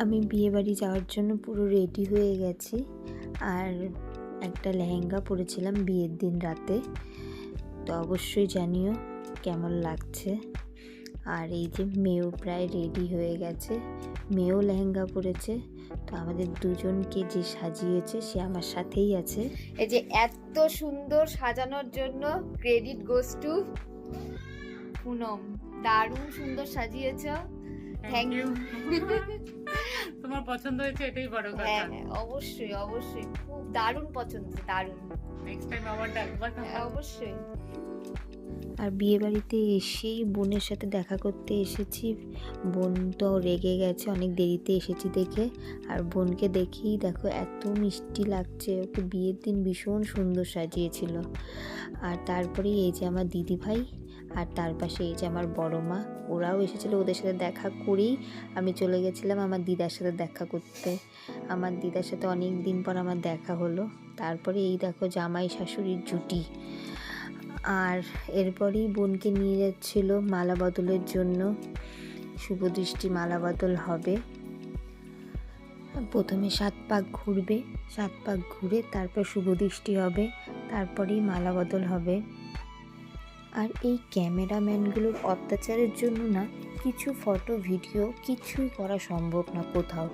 আমি বিয়েবাড়ি যাওয়ার জন্য পুরো রেডি হয়ে গেছি। আর একটা লেহেঙ্গা পরেছিলাম বিয়ের দিন রাতে। তো অবশ্যই জানিও কেমন লাগছে। আর এই যে মেয়েও প্রায় রেডি হয়ে গেছে, মেয়েও লেহেঙ্গা পরেছে। তো আমাদের দুজনকে যে সাজিয়েছে সে আমার সাথেই আছে। এই যে এত সুন্দর সাজানোর জন্য ক্রেডিট গোস টু পুনম। দারুণ সুন্দর সাজিয়েছ, থ্যাংক ইউ। তোমার পছন্দ হয়েছে এটাই বড় কথা। হ্যাঁ অবশ্যই অবশ্যই, খুব দারুণ পছন্দ, দারুণ। নেক্সট টাইম আবার ডাকবা। অবশ্যই। আর বিয়েবাড়িতে এসেই বোনের সাথে দেখা করতে এসেছি। বোন তো রেগে গেছে, অনেক দেরিতে এসেছি দেখে। আর বোনকে দেখেই দেখো এত মিষ্টি লাগছে, ওকে বিয়ের দিন ভীষণ সুন্দর সাজিয়েছিল। আর তারপরে এই যে আমার দিদি ভাই, আর তার পাশে এই যে আমার বড় মা, ওরাও এসেছিলো। ওদের সাথে দেখা করেই আমি চলে গেছিলাম আমার দিদার সাথে দেখা করতে। আমার দিদার সাথে অনেক দিন পর আমার দেখা হলো। তারপরে এই দেখো জামাই শাশুড়ির জুটি। আর এরপরেই বোনকে নিয়ে যাচ্ছিল মালা বদলের জন্য। শুভদৃষ্টি মালা বদল হবে। প্রথমে 7 পাক ঘুরবে, 7 পাক ঘুরে তারপর শুভদৃষ্টি হবে, তারপরেই মালা বদল হবে। আর এই ক্যামেরাম্যানগুলোর অত্যাচারের জন্য না কিছু ফটো ভিডিও কিছুই করা সম্ভব না কোথাও।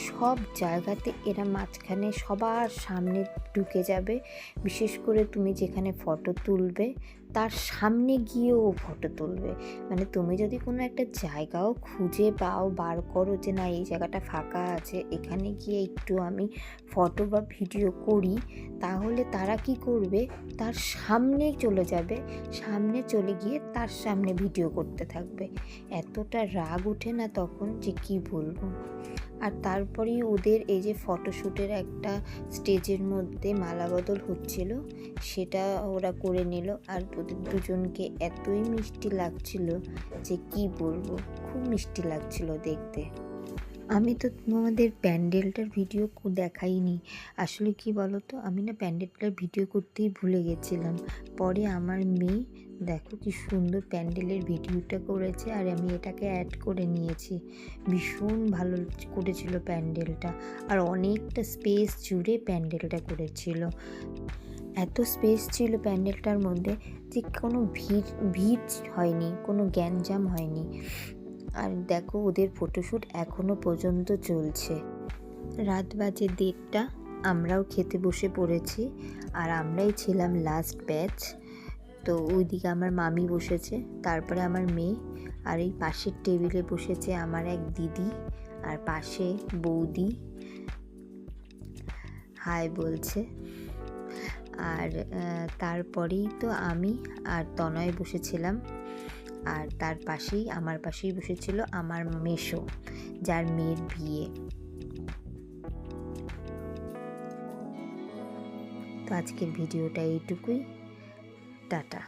সব জায়গাতে এরা মাঝখানে সবার সামনে ঢুকে যাবে। বিশেষ করে তুমি যেখানে ফটো তুলবে তার সামনে গিয়েও ফটো তুলবে। মানে তুমি যদি কোনো একটা জায়গাও খুঁজে পাও, বার করো যে না এই জায়গাটা ফাঁকা আছে, এখানে গিয়ে একটু আমি ফটো বা ভিডিও করি, তাহলে তারা কি করবে, তার সামনেই চলে যাবে, সামনে চলে গিয়ে তার সামনে ভিডিও করতে থাকবে। এতটা রাগ ওঠে না তখন যে কি বলবো। আর তারপরেই ওদের এই যে ফটোশ্যুটের একটা স্টেজের মধ্যে মালা বদল হচ্ছিল, সেটা ওরা করে নিল। আর ওদের দুজনকে এতই মিষ্টি লাগছিল যে কি বলবো, খুব মিষ্টি লাগছিল দেখতে। আমি তো তোমাদের প্যান্ডেলটার ভিডিও দেখাইনি। আসলে কি বলো তো, আমি না প্যান্ডেলটার ভিডিও করতেই ভুলে গেছিলাম। পরে আমার মেয়ে দেখো কি সুন্দর প্যান্ডেলের ভিডিওটা করেছে, আর আমি এটাকে অ্যাড করে নিয়েছি। ভীষণ ভালো করেছিল প্যান্ডেলটা, আর অনেকটা স্পেস জুড়ে প্যান্ডেলটা করেছিল। এত স্পেস ছিল প্যান্ডেলটার মধ্যে যে কোনো ভিড় হয়নি, কোনো গ্যাঞ্জাম হয়নি। আর দেখো ওদের ফটোশ্যুট এখনও পর্যন্ত চলছে। রাত বাজে 1:30, আমরাও খেতে বসে পড়েছি। আর আমরাই ছিলাম লাস্ট ব্যাচ। তো ওইদিকে আমার মামি বসেছে, তারপরে আমার মেয়ে, আর এই পাশের টেবিলে বসেছে আমার এক দিদি, আর পাশে বৌদি হাই বলছে। আর তারপরেই তো আমি আর তনয় বসেছিলাম। আর তার পাশেই আমার পাশেই বসেছিল আমার মেসো, যার মেয়ের বিয়ে। তো আজকের ভিডিওটা এইটুকুই, টাটা।